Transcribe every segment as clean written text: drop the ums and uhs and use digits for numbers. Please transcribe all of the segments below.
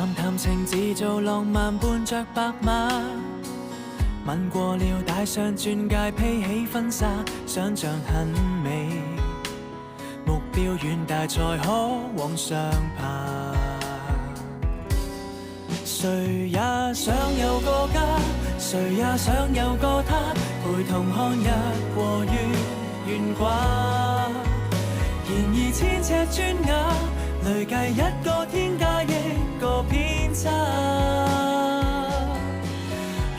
談談情自做浪漫伴着白馬，吻過了帶上鑽戒披起婚紗，想像很美，目標遠大才可往上爬。誰也想有個家，誰也想有個他，陪同看日和月懸掛。然而千尺磚瓦，累計一個天加一個偏差。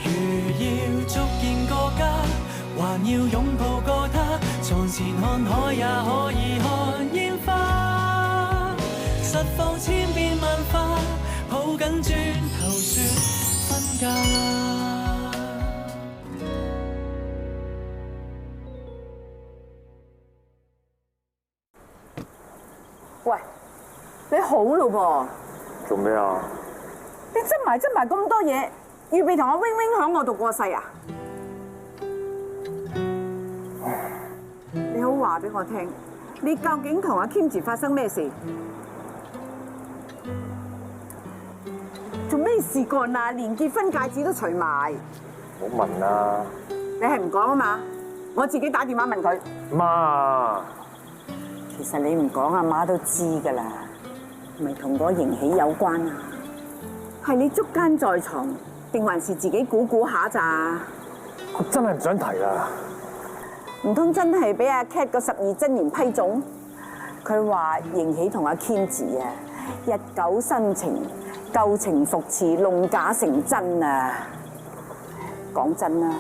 如要續見個家，還要擁抱個他，床前看海也可以看煙花。實況千變萬化，抱緊磚頭說分家。喂，你好咯噃？做咩啊？你執埋咁多嘢，預備同阿 wing wing 響我度過世啊？你好話俾我聽，你究竟同阿 Kim 姐發生咩事？做咩事幹啊？連結婚戒指都除埋。唔好問啦。你係唔講啊嘛？我自己打電話問佢。媽，其實你唔講，阿媽都知㗎啦，咪同嗰迎喜有關啊？係你捉奸在床，定還是自己估下咋？我真係唔想提啦。唔通真係俾阿 Cat 個12真言批中？佢話迎喜同阿 Kim 姐啊，日久生情，舊情復熾，弄假成真啊！講真啦，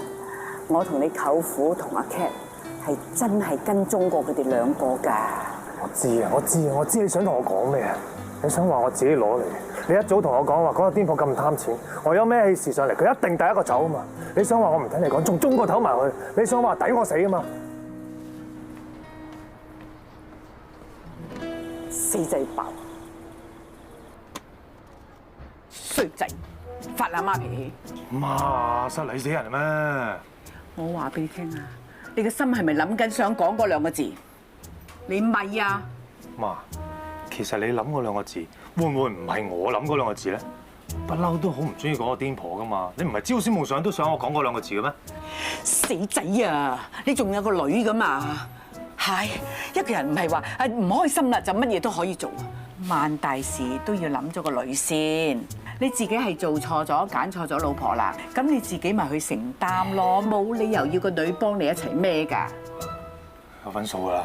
我同你舅父同阿 Cat 係真係跟蹤過佢哋兩個㗎。我知你想同我講咩啊？你想話我自己攞嚟？你一早同我講話嗰個癲婆咁貪錢，我有咩事上嚟，佢一定第一個走啊嘛！你想話我唔聽你講，仲中個頭埋去？你想話抵我死啊嘛？死仔爆！衰仔，發阿媽脾氣。媽，失禮死人咩？我話俾你聽啊，你個心係咪諗緊想講嗰兩個字？你咪啊！媽，其實你諗嗰兩個字，會唔會唔係我諗嗰兩個字咧？不嬲都好唔中意嗰個癲婆噶嘛！你唔係朝思暮想都想我講嗰兩個字嘅咩？死仔啊！你仲有個女噶嘛？係一個人唔係話唔開心啦就乜嘢都可以做，萬大事都要諗咗個女先。你自己係做錯咗揀錯咗老婆啦，咁你自己咪去承擔咯，冇理由要個女幫你一齊孭㗎。有分數啦。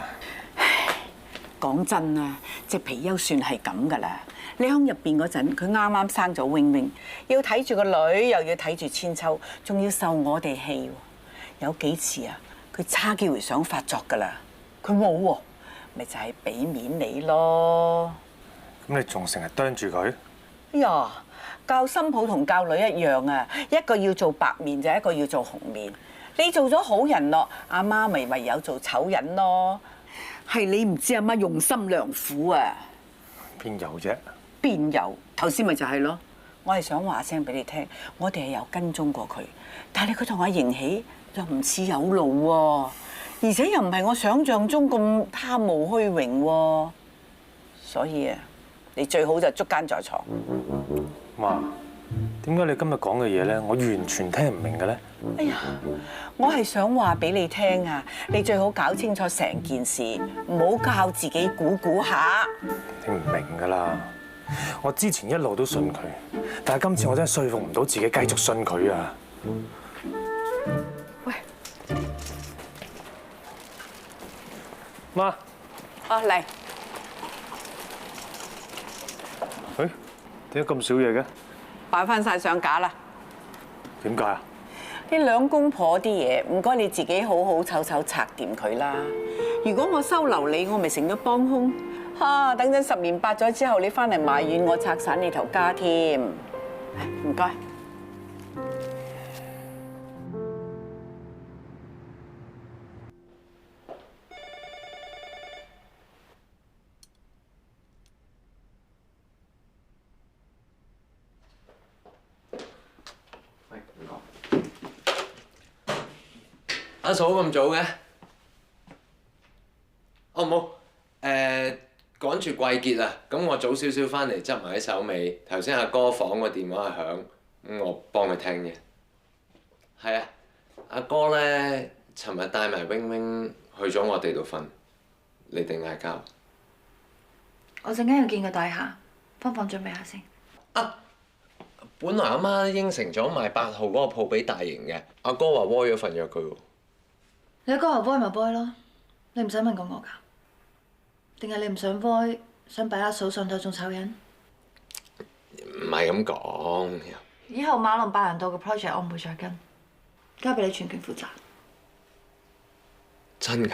講真啊，隻貔貅算係咁㗎啦。你喺入邊嗰陣，佢啱啱生咗 wing wing，要睇住個女，又要睇住千秋，仲要受我哋氣。有幾次啊，佢差機會想發作㗎啦，佢冇喎，咪就係俾面你咯。咁你仲成日啄住佢？哎呀，教新抱同教女一樣啊，一個要做白面就一個要做紅面。你做咗好人咯，阿媽咪唯有做醜人咯。係你唔知阿媽用心良苦啊！邊有啫？邊有？頭先咪就係咯。我係想話聲俾你聽，我哋係有跟蹤過佢，但係佢同阿迎喜又唔似有路喎，而且又唔係我想象中咁貪慕虛榮喎。所以啊，你最好就捉奸在床。媽，點解你今日講嘅嘢咧，我完全聽唔明嘅咧？哎呀，我係想話俾你聽啊，你最好搞清楚成件事，唔好靠自己估下。你唔明㗎啦，我之前一路都信佢，但係今次我真係說服唔到自己繼續信佢啊！喂，媽，啊嚟，誒，點解咁少嘢嘅？擺翻晒上架啦。點解啊？呢兩公婆啲嘢，唔該你自己好好醜醜拆掂佢啦。如果我收留你，我咪成咗幫兇嚇。等陣10年8載之後，你翻嚟埋怨我拆散你頭家添。唔該。阿嫂咁早嘅？哦冇，趕住季結啊，咁我早少少翻嚟執埋啲手尾。頭先阿哥房個電話響，咁我幫佢聽嘅。係啊，阿哥咧，尋日帶埋 wing wing 去咗我哋度瞓，你哋嗌交。我陣間要見個大廈，幫房準備下先。啊，本來阿媽應承咗賣8號嗰個鋪俾大型嘅，阿哥話窩咗份約佢喎。你阿哥話 boy 咪 boy 咯，你唔使問過我㗎。定係你唔想 boy，想擺阿嫂上台做醜人？唔係咁講。以後馬龍白蘭道嘅 project 我唔會再跟，交俾你全權負責。真㗎？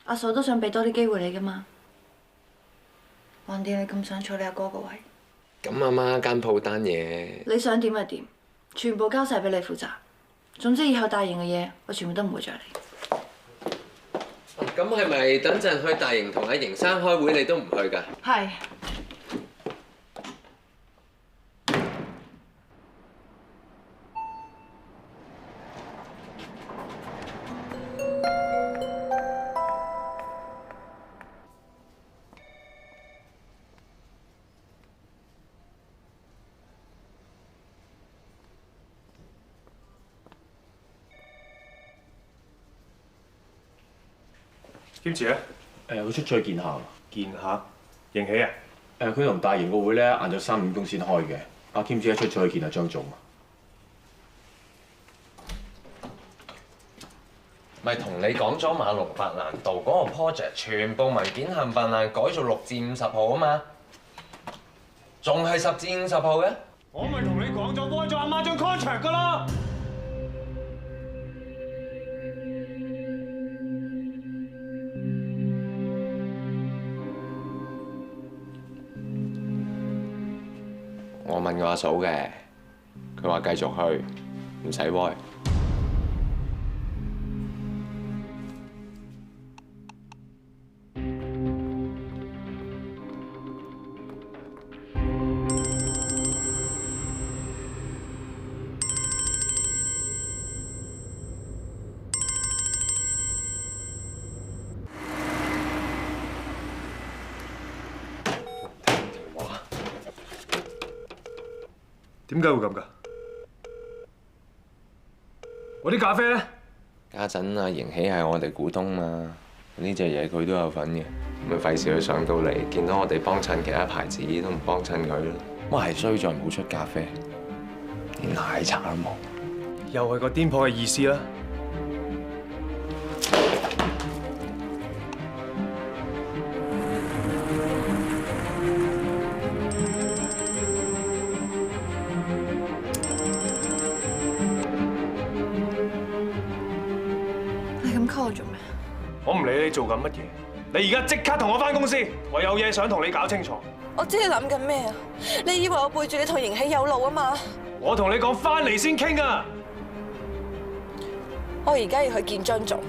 阿嫂都想俾多啲機會你㗎嘛。橫掂你咁想坐你阿哥個位，咁阿媽間鋪單嘢，你想點就點，全部交晒俾你負責。總之以後大型嘅嘢，我全部都唔會再理。咁係咪等陣去大型同阿邢生開會，你都唔去㗎？係。兼住咧？佢出咗去見客，見下迎喜啊！佢同大型個會咧，晏晝3點鐘先開嘅。阿兼姐出咗去見阿張總。咪同你講咗馬龍白蘭道嗰個 project 全部文件冚唪唥改做6至50號啊嘛，仲係10至50號嘅。我咪同你講咗，開咗阿媽張 contract 㗎啦。我問過阿嫂嘅，佢話繼續去，唔使開。點解會咁㗎？我啲咖啡咧？家陣阿邢喜係我哋股東嘛，呢隻嘢佢都有份嘅，咪費事佢上到嚟見到我哋幫襯其他牌子都唔幫襯佢咯。我係衰在冇出咖啡，連奶茶都冇。又係個癲婆嘅意思啦。call 我做咩？我唔理你做緊乜嘢，你而家即刻同我返公司，我有嘢想同你搞清楚。我知你諗緊咩啊？你以為我背住你同邢喜有路啊嘛？我同你講返嚟先傾啊！我而家要去見張總。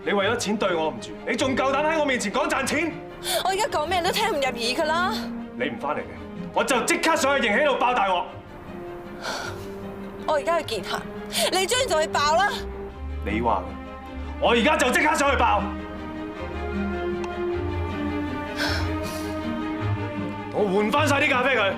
你為咗錢對我唔住，你仲夠膽喺我面前講賺錢？我而家講咩都聽唔入耳㗎啦！你唔返嚟嘅，我就即刻上去邢喜度爆大鑊。我而家去見客，你中意就去爆啦！你話我而家就即刻上去爆！我換返晒啲咖啡佢。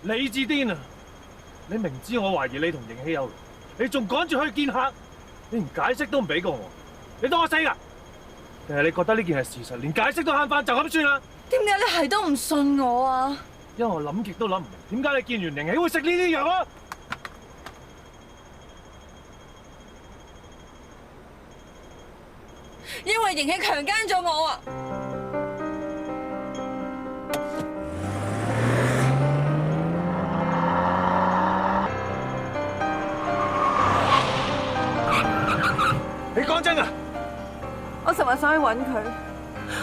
你至癲啊！你明知我懷疑你同邢喜有，你仲趕住去見客，你連解釋都唔俾過我，你當我死㗎？定係你覺得呢件係事實，連解釋都慳返就咁算啦？點解你係都唔信我啊？因為我諗極都諗唔明，點解你見完邢喜會食呢啲藥啊？因為邢喜強姦咗我啊！講真啊！我成日想去揾佢，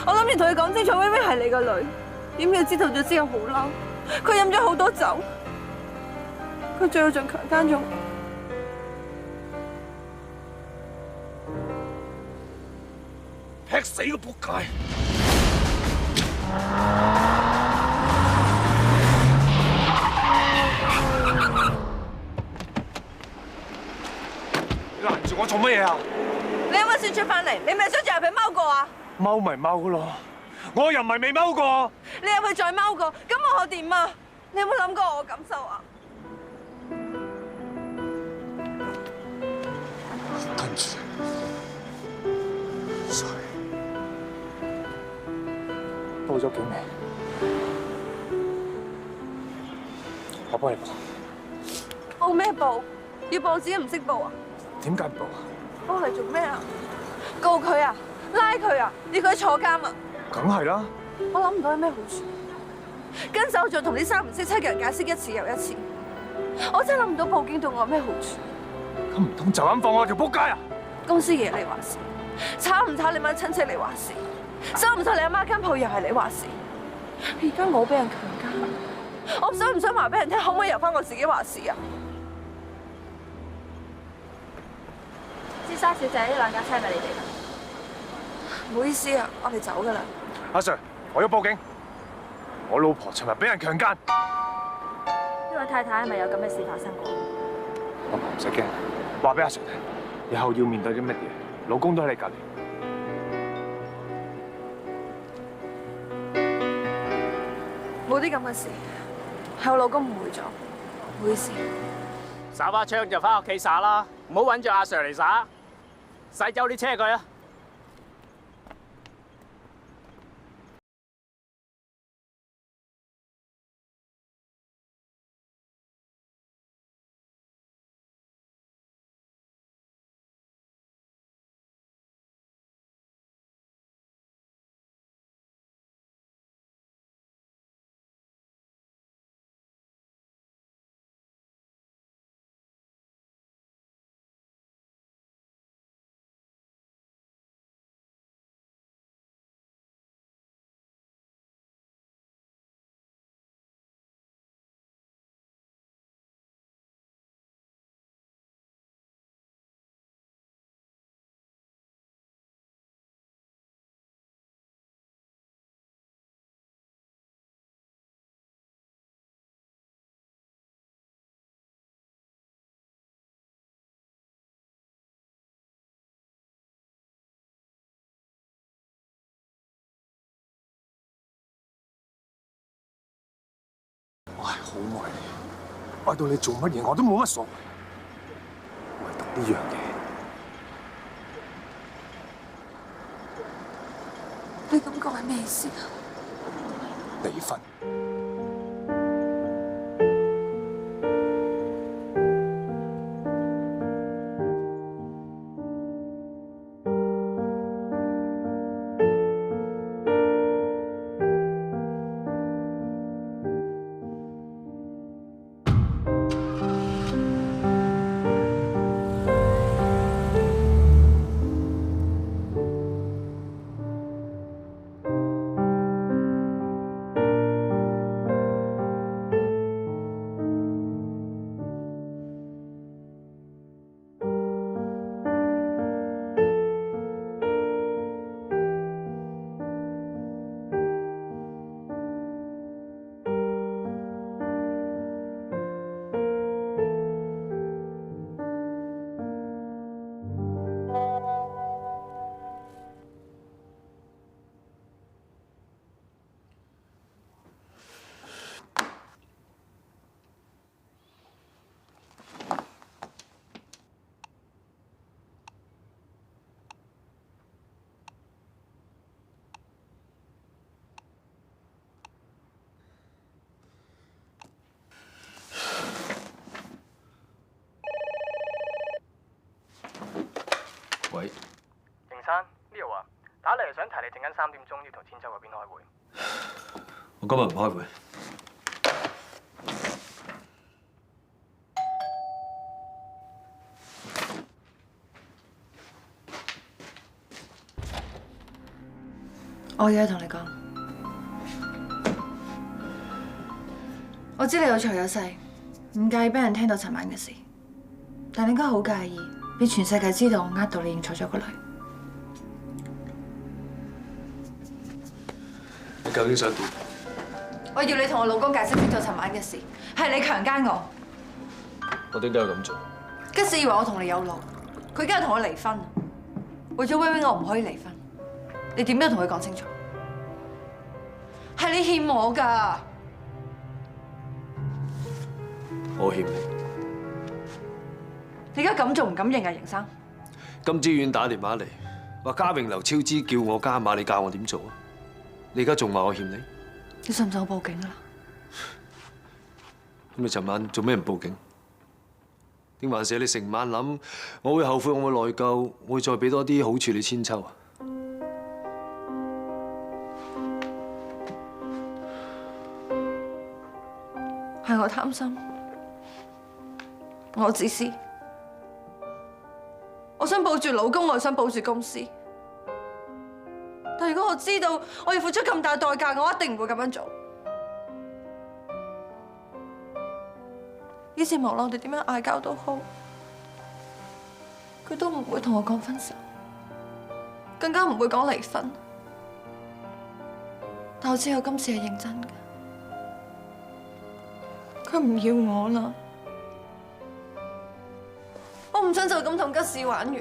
我諗住同佢講清楚，威威係你個女。點知知道咗之後好嬲，佢飲咗好多酒，佢最後仲強姦咗我。劈死個仆街！你攔住我做乜嘢啊？你有冇先出翻嚟？你咪想入去踎過啊？踎咪踎咯，我又唔係未踎過。你入去再踎過，咁我點啊？你有冇諗過我感受啊？對唔住，sorry。報咗警未？我幫你報。報咩報？要報自己唔識報啊？點解唔報啊？報嚟做咩啊？告佢啊？拉佢啊？要佢坐監啊？梗係啦。我諗唔到有咩好處。跟手仲同啲三唔識七嘅人解釋一次又一次，我真係諗唔到報警對我有咩好處。咁唔通就咁放我條仆街啊？公司嘢你話事，炒唔炒你班親戚你話事，收唔收你阿媽間鋪又係你話事。而家我俾人強姦，我想唔想話俾人聽？可唔可以由翻我自己話事啊？先生小姐，呢兩架車係咪你哋㗎？唔好意思啊，我哋走㗎啦。阿 Sir，我要報警。我老婆尋日俾人強姦。呢位太太係咪有咁嘅事發生過？老婆唔使驚，話俾阿 Sir 聽，以後要面對啲乜嘢，老公都喺你隔離。冇啲咁嘅事，係我老公誤會咗，唔好意思。耍把槍就翻屋企耍啦，唔好揾住阿 Sir 嚟耍。駛走啲車佢啊！我係好愛你，愛到你做乜嘢我都冇乜所謂，唯獨呢樣嘢。你咁講係咩意思啊？離婚。喂，邢生，Leo啊，打嚟想提你陣間3點鐘要同千秋嗰邊開會。我今日唔開會。我有嘢同你講。我知你有財有勢，唔介意俾人聽到尋晚嘅事，但你應該好介意俾全世界知道我呃到你認錯咗個女。你究竟想點？我要你同我老公解釋清楚尋晚嘅事，係你強姦我。我點解要咁做？吉士以為我同你有路，佢而家同我離婚。為咗 Wing Wing，我唔可以離婚。你點都同佢講清楚，係你欠我㗎。我欠你。你而家咁做唔敢認啊，邢生？金枝苑打電話嚟，話嘉榮劉超之叫我加碼，你教我點做啊？你而家仲話我欠你？你信唔信我報警啊？咁你尋晚做咩唔報警？定還是你成晚諗，我會後悔，我會內疚，我會再俾多啲好處你千秋啊？係我貪心，我自私，我想保住老公，我想保住公司。但如果我知道我要付出咁大代價，我一定唔會咁樣做。以前無論我哋點樣嗌交都好，佢都唔會同我講分手，更加唔會講離婚。但我知道今次係認真嘅，佢唔要我啦。我唔想就咁同吉士玩完，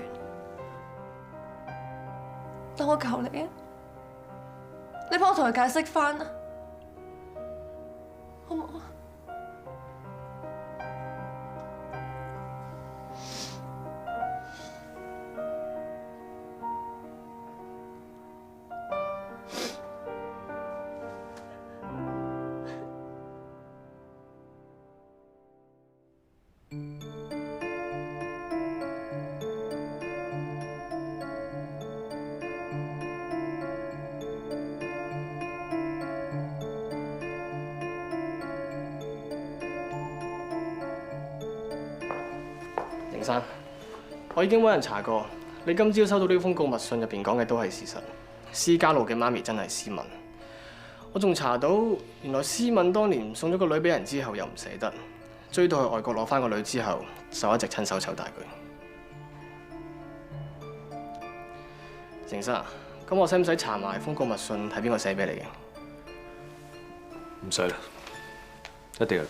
但我求你啊，你幫我同佢解釋返啊，好唔好啊？邢生，我已經揾人查過，你今朝收到呢封告密信入邊講嘅都係事實。施家路嘅媽咪真係施敏，我仲查到原來施敏當年送咗個女俾人之後又唔捨得，追到去外國攞翻個女之後，就一直親手湊大佢。邢生，咁我使唔使查埋封告密信睇邊個寫俾你嘅？唔使啦，一定係佢。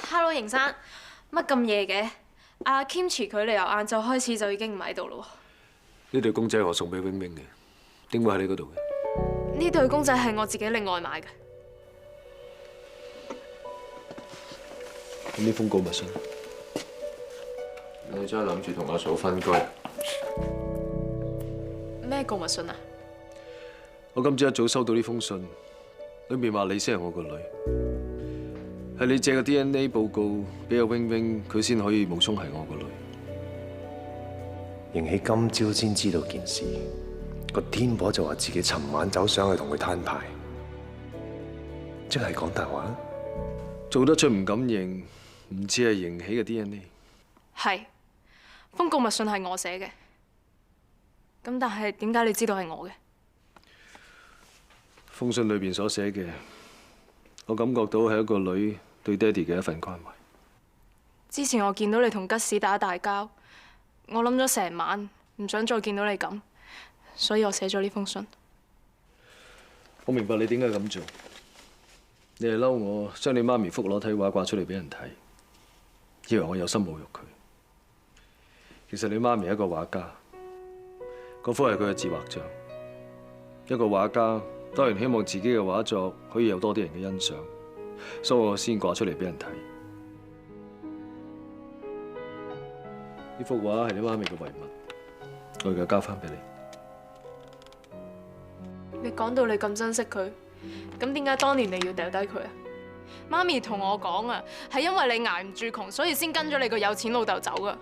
Hello， 邢生，乜咁夜嘅？阿 Kimchi 佢哋由晏晝開始就已經唔喺度咯。呢對公仔我送俾 Wing Wing嘅，點會喺你嗰度嘅？呢對公仔係我自己另外買嘅。咁呢封告密信，你真係諗住同阿嫂分居？咩告密信啊？我今朝一早收到呢封信，裏面話你先係我個女。係你借個 DNA 報告俾阿 Wing Wing，佢先可以冒充係我個女。迎喜今朝先知道件事，個天婆就話自己尋晚走上去同佢攤牌，即係講大話。做得出唔敢認，唔似係迎喜嘅 DNA。係，封告密信係我寫嘅。咁但係點解你知道係我嘅？封信裏邊所寫嘅，我感覺到係一個女對爹哋嘅一份關懷。之前我見到你同吉士打大交，我諗咗成晚，唔想再見到你咁，所以我寫咗呢封信。我明白你點解咁做，你係嬲我將你媽咪幅裸體畫掛出嚟俾人睇，以為我有心侮辱佢。其實你媽咪係一個畫家，嗰幅係佢嘅自畫像。一個畫家當然希望自己嘅畫作可以有多啲人嘅欣賞，所以我先掛出嚟俾人睇。呢幅畫係你媽咪嘅遺物，我而家交翻俾你。你講到你咁珍惜佢，咁點解當年你要掉低佢啊？媽咪同我講啊，係因為你捱唔住窮，所以先跟咗你個有錢老豆走噶。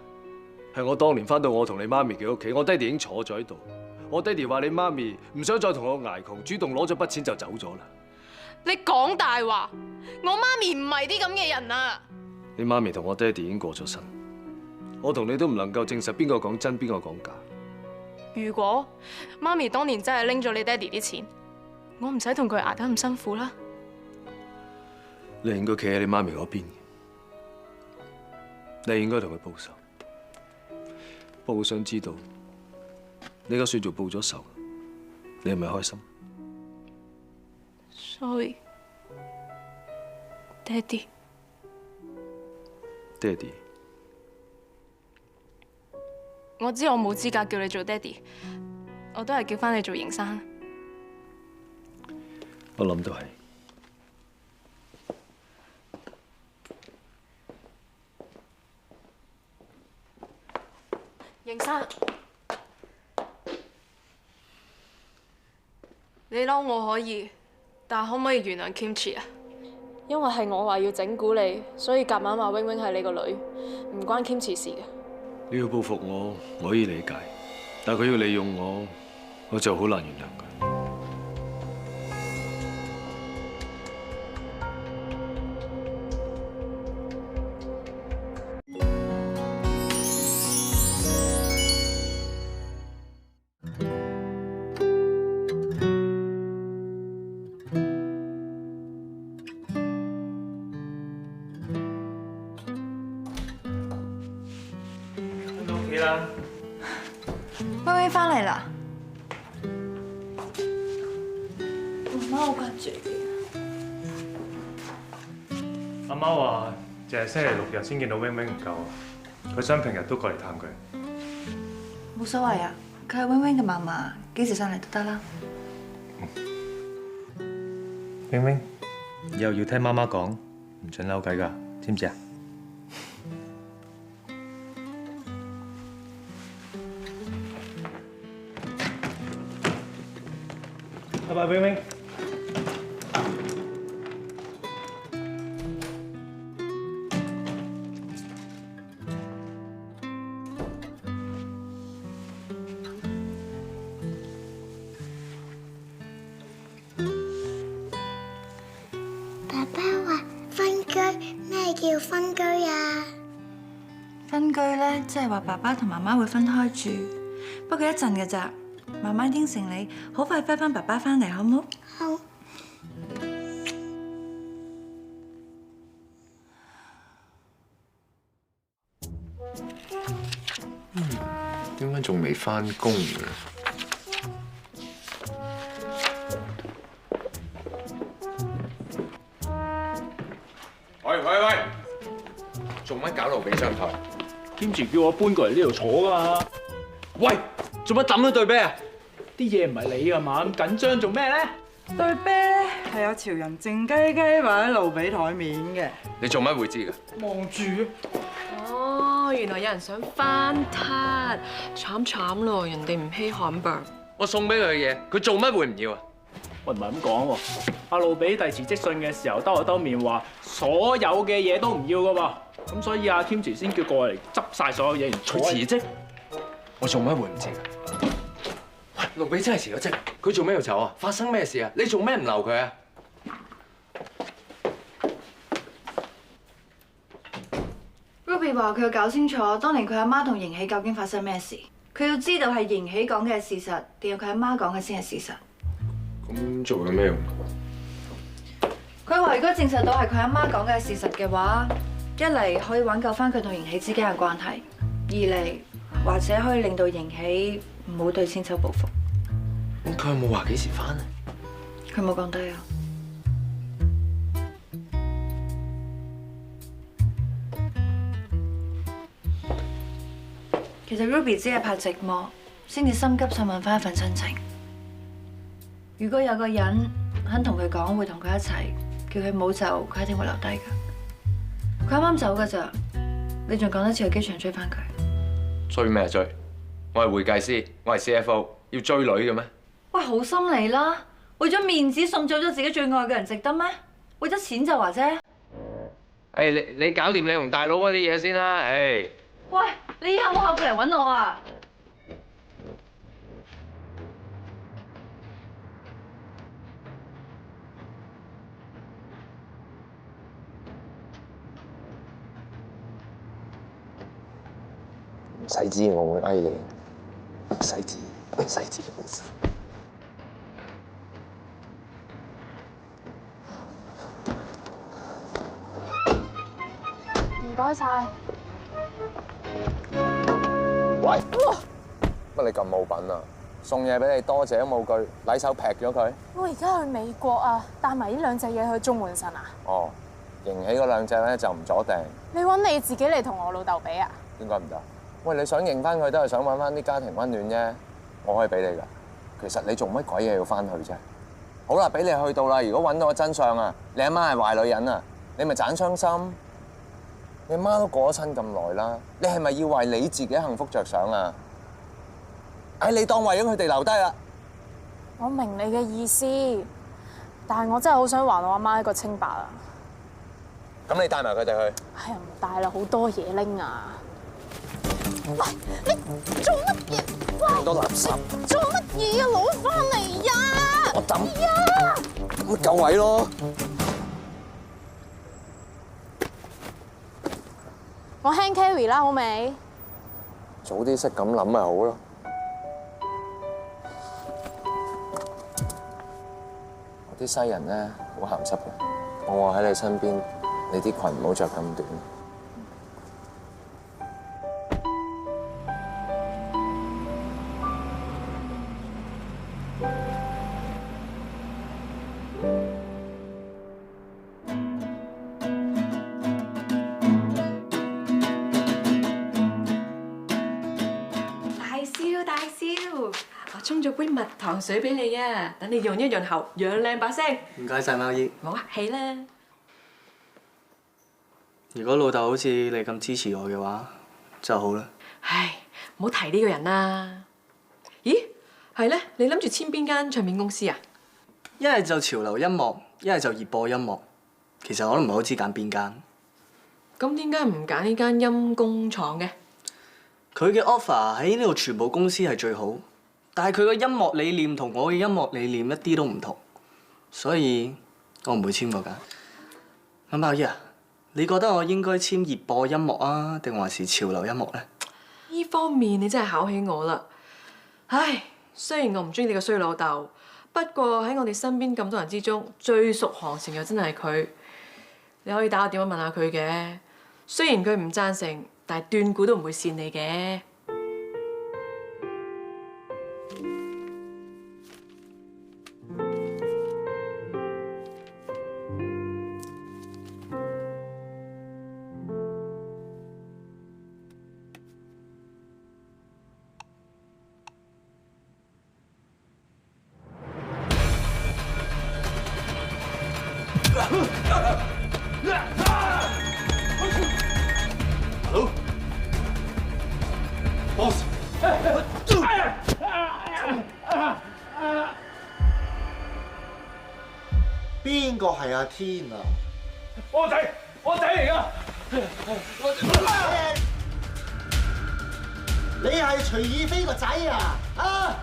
係我當年翻到我同你媽咪嘅屋企，我爹哋已經坐咗喺度。我爹哋話你媽咪唔想再同我捱窮，主動攞咗筆錢就走咗啦。你講大話，我媽咪唔係啲咁嘅人啊！你媽咪同我爹哋已經過咗身，我同你都唔能夠證實邊個講真邊個講假。如果媽咪當年真係拎咗你爹哋啲錢，我唔使同佢捱得咁辛苦啦。你應該企喺你媽咪嗰邊，你應該同佢報仇。不過我想知道，你而家算做報咗仇，你係咪開心？ Sorry， 爹哋。爹哋，我知我冇資格叫你做爹哋，我都係叫翻你做邢生。我諗都係。邢生，你嬲我可以，但可唔可以原諒 Kimchi 啊？因為係我話要整蠱你，所以夾硬話 Wing Wing 係你個女，唔關 Kimchi 事嘅。你要報復我，我可以理解，但佢要利用我，我就好難原諒佢。 威威翻嚟啦！媽媽好掛住你。阿媽話，淨係星期六日先見到 Wing Wing 唔夠啊，佢想平日都過嚟探佢。冇所謂啊，佢係 Wing Wing 嘅嫲嫲，幾時上嚟都得啦。Wing Wing，以後要聽媽媽講，唔准扭計㗎，知唔知啊？ 拜拜，Wing Wing。爸爸話分居，咩叫分居啊？分居咧，即係話爸爸同媽媽會分開住，不過一陣嘅咋。 媽媽應承你，好快飛翻爸爸翻嚟，好唔好？好。點解仲未翻工嘅？喂！做乜搞到俾張台？兼住叫我搬過嚟呢度坐㗎嘛？喂！ 做乜抌咗對啤啊？啲嘢唔係你㗎嘛，咁緊張做咩咧？對啤咧係有潮人靜雞雞擺喺路比台面嘅。你做乜會知㗎？望住。哦，原來有人想翻撻，慘咯，人哋唔稀罕噃。我送俾佢嘅嘢，佢做乜會唔要啊？喂，唔係咁講喎，阿路比遞辭職信嘅時候兜口兜面話所有嘅嘢都唔要㗎喎，咁所以阿 Kimchi 先叫過嚟執晒所有嘢，佢辭職。 我做乜會唔知㗎？喂，路比真係辭咗職，佢做咩要走啊？發生咩事啊？你做咩唔留佢啊 ？Ruby 話佢要搞清楚，當年佢阿媽同邢喜究竟發生咩事。佢要知道係邢喜講嘅係事實，定係佢阿媽講嘅先係事實。咁做有咩用？佢話如果證實到係佢阿媽講嘅係事實嘅話，一嚟可以挽救翻佢同邢喜之間嘅關係，二嚟， 或者可以令到邢喜唔好對千秋報復。咁佢有冇話幾時翻啊？佢冇講低啊。其實 Ruby 只係怕寂寞，先至心急想問翻一份親情。如果有個人肯同佢講會同佢一齊，叫佢唔好走，佢一定會留低㗎。佢啱啱走㗎咋，你仲趕得切去機場追翻佢？ 追咩追？我係會計師，我係 CFO， 要追女嘅咩？喂，好心你啦，為咗面子送走咗自己最愛嘅人，值得咩？為咗錢就話啫。你搞掂你同大佬嗰啲嘢先啦，喂，你以後冇後過嚟揾我啊！唔使知我會翳你，唔使知，唔使知。唔該晒。喂！乜你咁冇品啊？送嘢俾你多謝都冇句，禮手劈咗佢。我而家去美國啊，帶埋呢兩隻嘢去中門神啊。哦，迎起嗰兩隻咧就唔阻定。你揾你自己嚟同我老豆比啊？點解唔得？喂，你想認翻佢都係想揾翻啲家庭溫暖啫。我可以俾你㗎。其實你做乜鬼嘢要翻去啫？好啦，俾你去到啦。如果揾到個真相啊，你阿媽係壞女人啊，你咪盞傷心。你媽都過咗身咁耐啦，你係咪要為你自己幸福着想啊？唉，你當為咗佢哋留低啦。我明你嘅意思，但係我真係好想還我阿媽一個清白啊！咁你帶埋佢哋去。哎呀，唔帶啦，好多嘢拎啊！喂，你做乜嘢？咁多垃圾。做乜嘢啊？攞翻嚟呀！我抌。呀！咁夠位咯。我 hand carry 啦，好未？早啲識咁諗咪好咯。啲西人咧好鹹濕嘅，我喺你身邊，你啲裙唔好着咁短。大少，我沖咗杯蜜糖水俾你啊，等你潤一潤喉，養靚把聲。唔該晒，貓姨。冇客氣啦。如果老豆好似你咁支持我嘅話，就好啦。唉，唔好提呢個人啦。咦，係咧？你諗住簽邊間唱片公司啊？一係就潮流音樂，一係就熱播音樂。其實我都唔係好知揀邊間。咁點解唔揀呢間音工廠嘅？佢嘅 offer 喺呢度全部公司係最好，但係佢嘅音樂理念同我嘅音樂理念一啲都唔同，所以我唔會簽嗰間。咁貓姨啊，你覺得我應該簽熱播音樂啊，定還是潮流音樂咧？呢方面你真係考起我啦！唉，雖然我唔中意你個衰老豆，不過喺我哋身邊咁多人之中，最熟行情又真係佢。你可以打個電話問下佢嘅，雖然佢唔贊成。但係斷估都唔會蝕你嘅。邊個係阿天啊？我仔嚟㗎！你係徐以飛個仔啊？啊！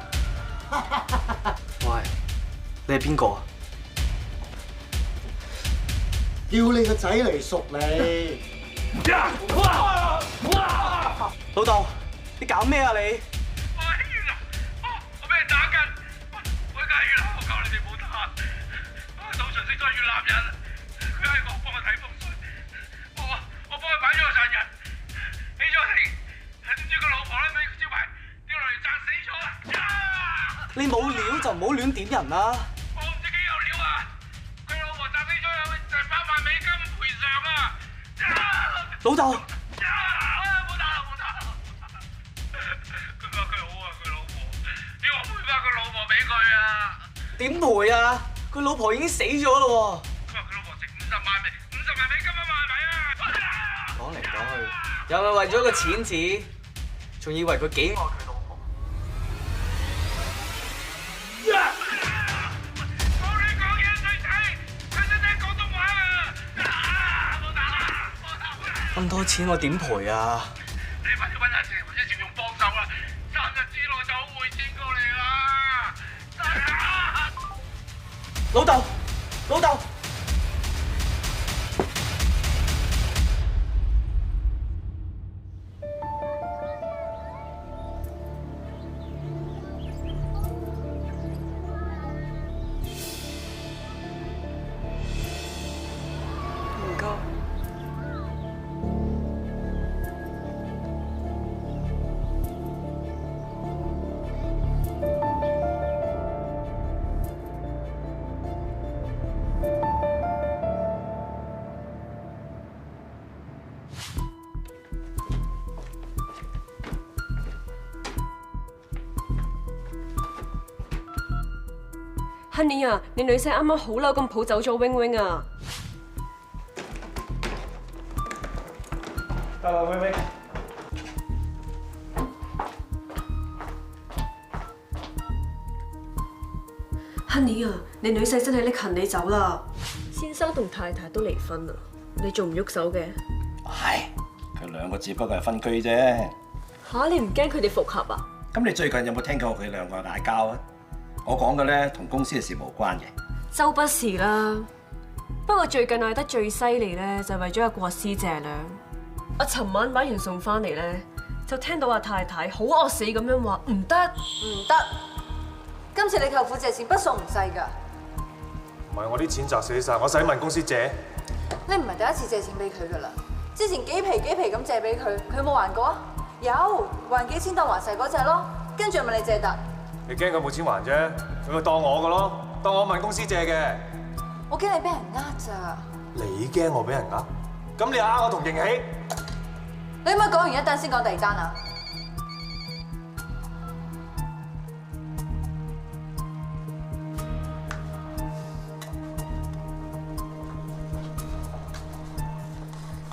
喂，你係邊個啊？叫你個仔嚟贖你。老豆，你搞咩啊你？我喺越南，我俾人打緊，我而家喺越南，我求你哋唔好打。賭場識咗越南人，佢嗌我幫佢睇風水，我幫佢擺咗個神人，起咗庭，點知個老婆咧俾招牌掉落嚟砸死咗啊！你冇料就唔好亂點人啦。我唔知幾有料啊！佢老婆砸死咗有成8萬美金賠償啊！老豆。點賠啊？佢老婆已經死咗咯喎！佢話佢老婆值50萬美金啊嘛，係咪啊？講嚟講去，又係為咗個錢字，仲以為佢幾愛佢老婆。冇亂講嘢，衰仔！佢識聽廣東話啊！冇打啦！咁多錢我點賠啊？你快啲揾阿謝或者趙勇幫手啦！3日之內就會遷過嚟啦！老豆，老豆！唔該。Honey 啊，你女婿啱啱好嬲咁抱走咗 Wing Wing 啊！得啦，Wing Wing。Honey 啊，你女婿真係拎行李走啦！先生同太太都離婚啦，你仲唔喐手嘅？唉，佢兩個只不過係分居啫。嚇，你唔驚佢哋復合啊？咁你最近有冇聽過佢兩個嗌交啊？我講嘅咧同公司嘅事無關嘅。周不時啦，不過最近嗌得最犀利咧，就係為咗阿國師借兩。我尋晚買完餸翻嚟咧，就聽到阿太太好惡死咁樣話唔得，唔得！今次你舅父借錢不送唔細㗎。唔係我啲錢砸死晒，我使問公司借。你唔係第一次借錢俾佢㗎啦，之前幾皮咁借俾佢，佢有冇還過啊？有，還幾千當還細嗰隻咯，跟住問你借突。你驚佢冇錢還啫，佢咪當我㗎咯，當我問公司借嘅。我驚你俾人呃咋。你驚我俾人呃？咁你呃我同盈喜？你可唔可以講完一單先講第二單啊？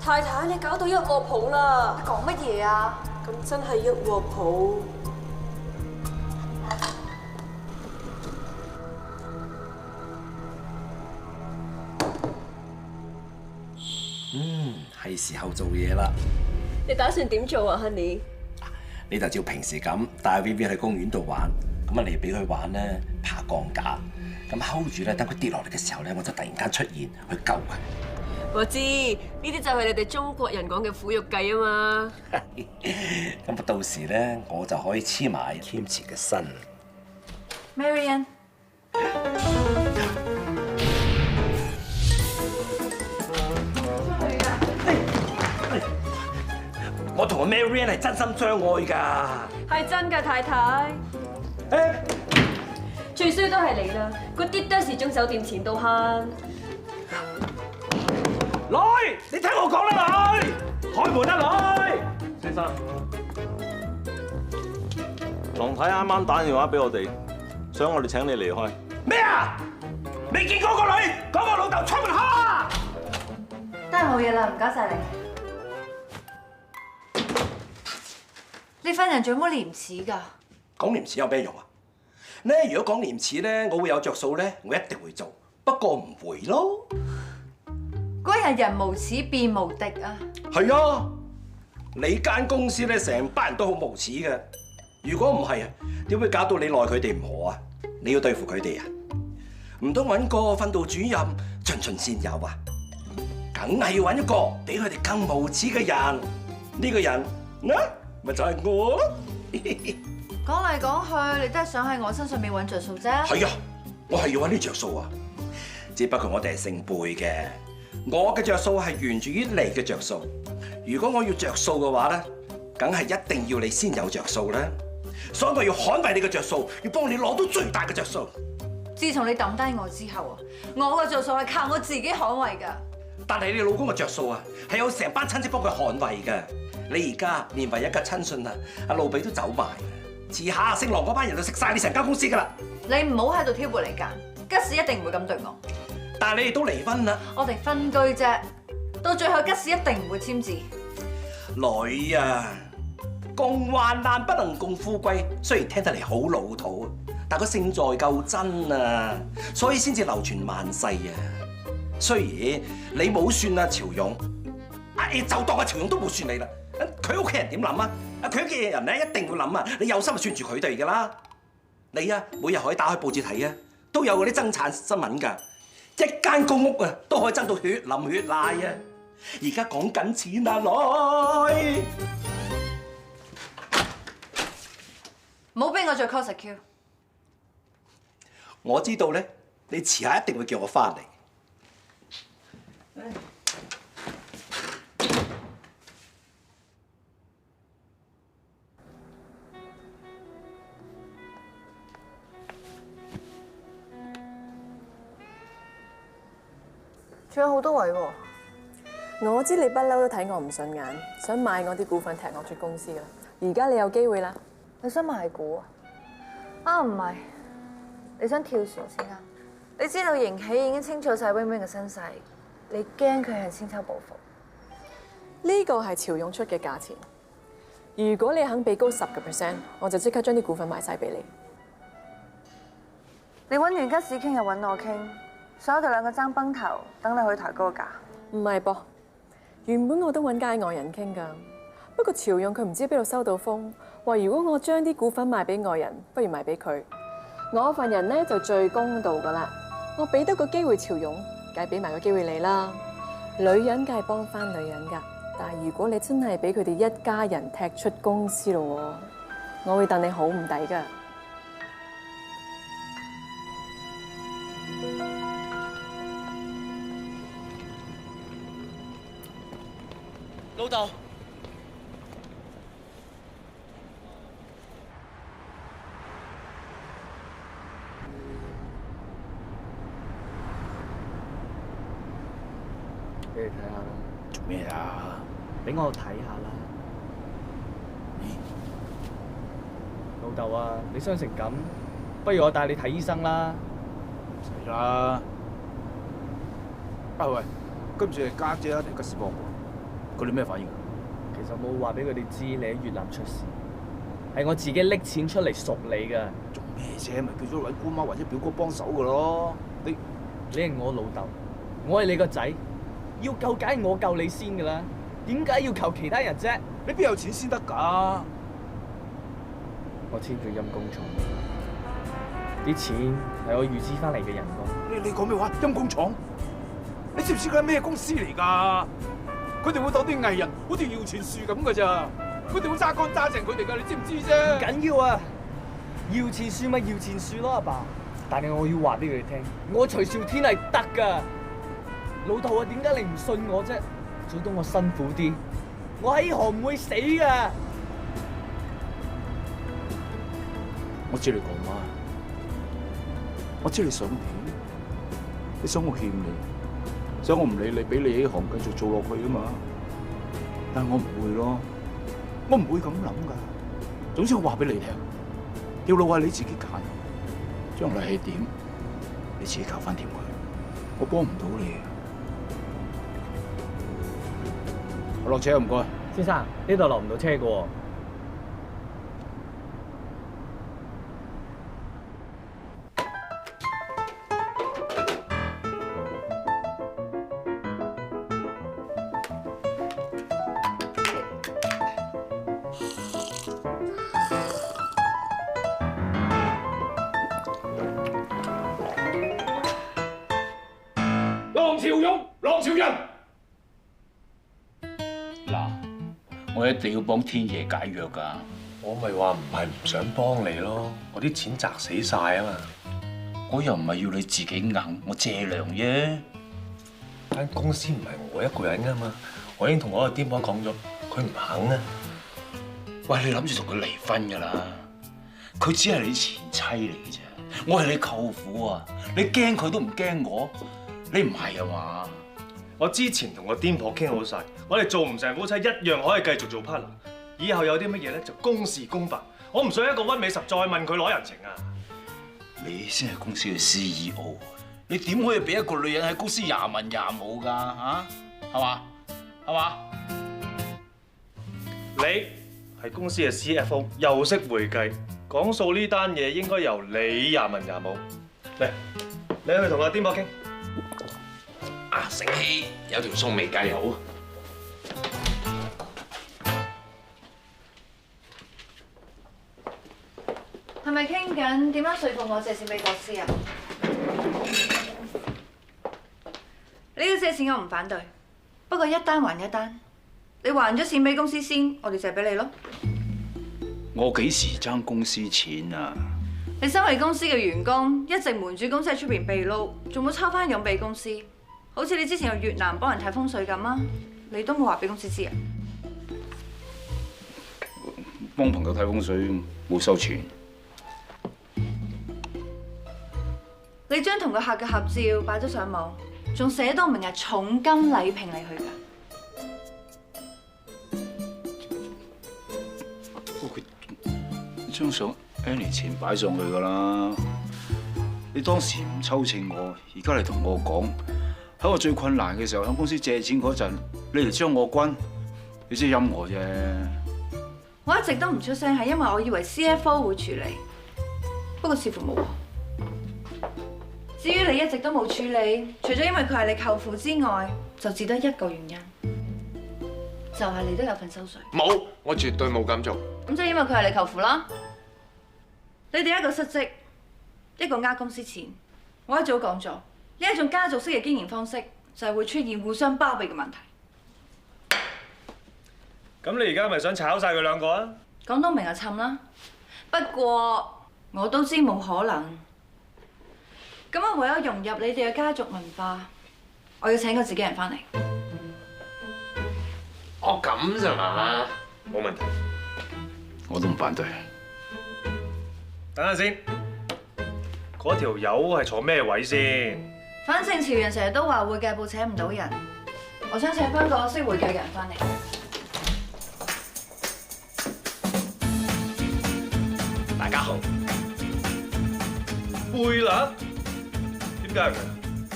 太太，你搞到一鑊泡啦！講乜嘢啊？咁真係一鑊泡。係時候做嘢啦。你打算點做啊 ，Honey？ 你就照平時咁帶 Vivi 去公園度玩，咁啊你俾佢玩咧爬鋼架，咁 hold 住咧，等佢跌落嚟嘅時候咧，我就突然間出現去救佢。我知呢啲就係你哋中國人講嘅苦肉計啊嘛。咁到時咧，我就可以黐埋謙慈嘅身。Marian。我同個 Marian 係真心相愛㗎。係真㗎，太太。最衰都係你啦，嗰啲多時鐘酒店錢都慳。女，你聽我講啦，女，開門啦，女。先生，龍太啱啱打電話俾我哋，想我哋請你離開。咩啊？未見過個女，講我老豆出門口。都係冇嘢啦，唔該晒你。你份人仲有冇廉恥㗎？講廉恥有咩用啊？咧，如果講廉恥咧，我會有着數咧，我一定會做，不過唔會咯。嗰日人無恥變無敵啊！係啊，你間公司咧成班人都好無恥嘅。如果唔係啊，點會搞到你奈佢哋唔何啊？你要對付佢哋啊？唔通揾個訓導主任循循善誘啊？梗係要揾一個比佢哋更無恥嘅人。呢個人啊，咪就係我咯。講嚟講去，你都係想喺我身上面揾着數啫。係啊，我係要揾啲着數啊。只不過我哋係姓貝嘅，我嘅着數係源自於你嘅着數。如果我要着數嘅話咧，梗係一定要你先有着數啦。所以我要捍衞你嘅着數，要幫你攞到最大嘅着數。自從你抌低我之後啊，我嘅着數係靠我自己捍衞㗎。但係你老公嘅着數啊，係有成班親戚幫佢捍衞嘅。你而家連唯一嘅親信啊，阿路比都走埋，遲下姓郎嗰班人就食晒你成間公司㗎啦。你唔好喺度挑撥離間，吉士一定唔會咁對我。但係你哋都離婚啦。我哋分居啫，到最後吉士一定唔會簽字。女啊，共患難不能共富貴，雖然聽得嚟好老土，但個勝在夠真啊，所以先至流傳萬世啊。雖然你冇算啊，潮勇，就當阿潮勇都冇算你啦。佢屋企人點諗啊？佢屋企人咧一定會諗啊！你有心就算住佢哋㗎啦。你啊，每日可以打開報紙睇啊，都有嗰啲爭產新聞㗎。一間公屋啊，都可以爭到血淋血賴啊！而家講緊錢啊，女！唔好俾我再 call 實 Q。我知道咧，你遲下一定會叫我翻嚟。仲有好多位喎。我知你不嬲都睇我唔順眼，想買我啲股份踢我出公司噶。而家你有機會啦。你想買股啊？啊唔係，你想跳船先啊？你知道盈喜已經清楚晒 Wing Wing 嘅身世，你驚佢係先秋報復？呢個係潮湧出嘅價錢。如果你肯俾高10%，我就即刻將啲股份賣晒俾你。你揾完吉士傾又揾我傾，所以我哋兩個爭崩頭，等你去抬高個價。唔係噃，原本我都揾街外人傾㗎，不過潮湧佢唔知邊度收到風，話如果我將啲股份賣俾外人，不如賣俾佢。我份人咧就最公道㗎啦，我俾得個機會潮湧，梗係俾埋個機會你啦。女人梗係幫翻女人㗎，但係如果你真係俾佢哋一家人踢出公司咯，我會戥你好唔抵㗎。老豆，俾你睇下啦。做咩啊？俾我睇下啦。老豆啊，你傷成咁，不如我帶你睇醫生啦。唔使啦。啊喂，今次係家姐啊定吉士幫我？佢哋咩反應？其實冇話俾佢哋知你喺越南出事，係我自己拎錢出嚟贖你㗎。做咩啫？咪叫咗位姑媽或者表哥幫手㗎咯。你係我老豆，我係你個仔，要救梗係我救你先㗎啦。點解要求其他人啫？你邊有錢先得㗎？我簽咗陰公廠，啲錢係我預支翻嚟嘅人工。你講咩話？陰公廠？你知唔知佢係咩公司嚟㗎？佢哋會當啲藝人好似搖錢樹咁㗎咋？佢哋會揸乾揸淨佢哋㗎，你知唔知啫？唔緊要啊，搖錢樹咪搖錢樹咯，阿爸。但係我要話俾佢哋聽，我徐少天係得㗎。老豆啊，點解你唔信我啫？做到我辛苦啲，我喺呢行唔會死㗎。我知你講話，我知你想點，你想我欠你，想我唔理你，俾你喺行繼續做落去啊嘛。但係我唔會咯，我唔會咁諗噶。總之我話俾你聽，條路係你自己揀，將來係點，你自己靠翻掂佢，我幫唔到你。我落車唔該。先生，呢度落唔到車㗎喎。浪潮湧，浪潮人。嗱，我一定要幫天爺解約㗎。我咪話唔係唔想幫你咯，我啲錢砸死晒啊嘛。我又唔係要你自己硬，我借糧啫。間公司唔係我一個人㗎嘛，我已經同我個癲婆講咗，佢唔肯啊。喂，你諗住同佢離婚㗎啦？佢只係你前妻嚟嘅啫，我係你舅父啊！你驚佢都唔驚我，你唔係啊嘛？我之前同個癲婆傾好晒，我哋做唔成夫妻一樣可以繼續做 partner。以後有啲乜嘢咧就公事公辦，我唔想一個屈美十再問佢攞人情啊！你先係公司嘅 CEO， 你點可以俾一個女人喺公司廿文廿武㗎？嚇，係嘛？係嘛？你係公司嘅 CFO， 又識會計，講數呢單嘢應該由你廿文廿武。嚟，你去同阿癲婆傾。啊，醒起有條數未計好。咪傾緊點樣說服我借錢俾國師啊？你要借錢我唔反對，不過一單還一單。你還咗錢俾公司先，我哋借俾你咯。我幾時爭公司錢啊？你身為公司嘅員工，一直瞞住公司喺出邊秘撈，仲冇抽翻傭俾公司，好似你之前去越南幫人睇風水咁啊！你都冇話俾公司知啊？幫朋友睇風水冇收錢。你將同個客嘅合照擺咗上網，仲寫到明係重金禮聘你去㗎。張相 N 年前擺上去㗎啦，你當時唔抽秤我，而家你同我講，喺我最困難嘅時候向公司借錢嗰陣，你嚟將我關，你即係陰我啫。我一直都唔出聲，係因為我以為 CFO 會處理，不過似乎冇。至於你一直都冇處理，除咗因為佢係你舅父之外，就只得一個原因，就係你都有份收水。冇，我絕對冇咁做。咁即係因為佢係你舅父啦。你哋一個失職，一個呃公司錢。我一早講咗，呢一種家族式嘅經營方式就係會出現互相包庇嘅問題。咁你而家咪想炒晒佢兩個啊？講到明就氹啦。不過我都知冇可能。咁我唯有融入你哋嘅家族文化，我要請個自己人翻嚟。哦，咁咋嘛？冇問題。我都唔反對。等下先，嗰條友係坐咩位先？反正潮人成日都話會計部請唔到人，我想請翻個識會計嘅人翻嚟。大家好。貝勒？點解係佢？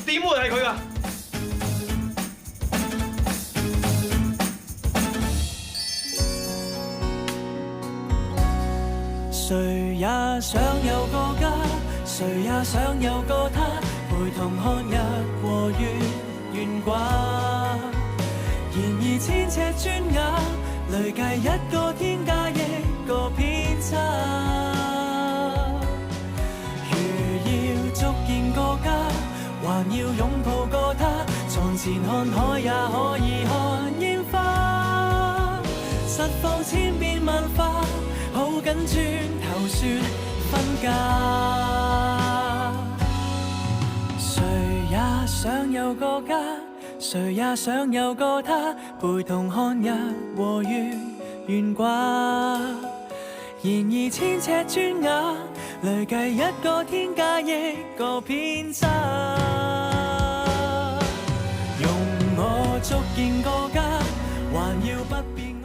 點會係佢㗎？誰也想有個家，誰也想有個他，陪同看日和月懸掛。然而千尺磚瓦，累計一個天加一個偏差。如要逐見個家，還要擁抱個他，床前看海也可以看煙花。實況千變萬化，好緊轉頭說分家。誰也想有個家，誰也想有個他，陪同看日和月懸掛。然而千尺磚瓦，累計一個天加一個偏差。容我逐見個家，還要不變。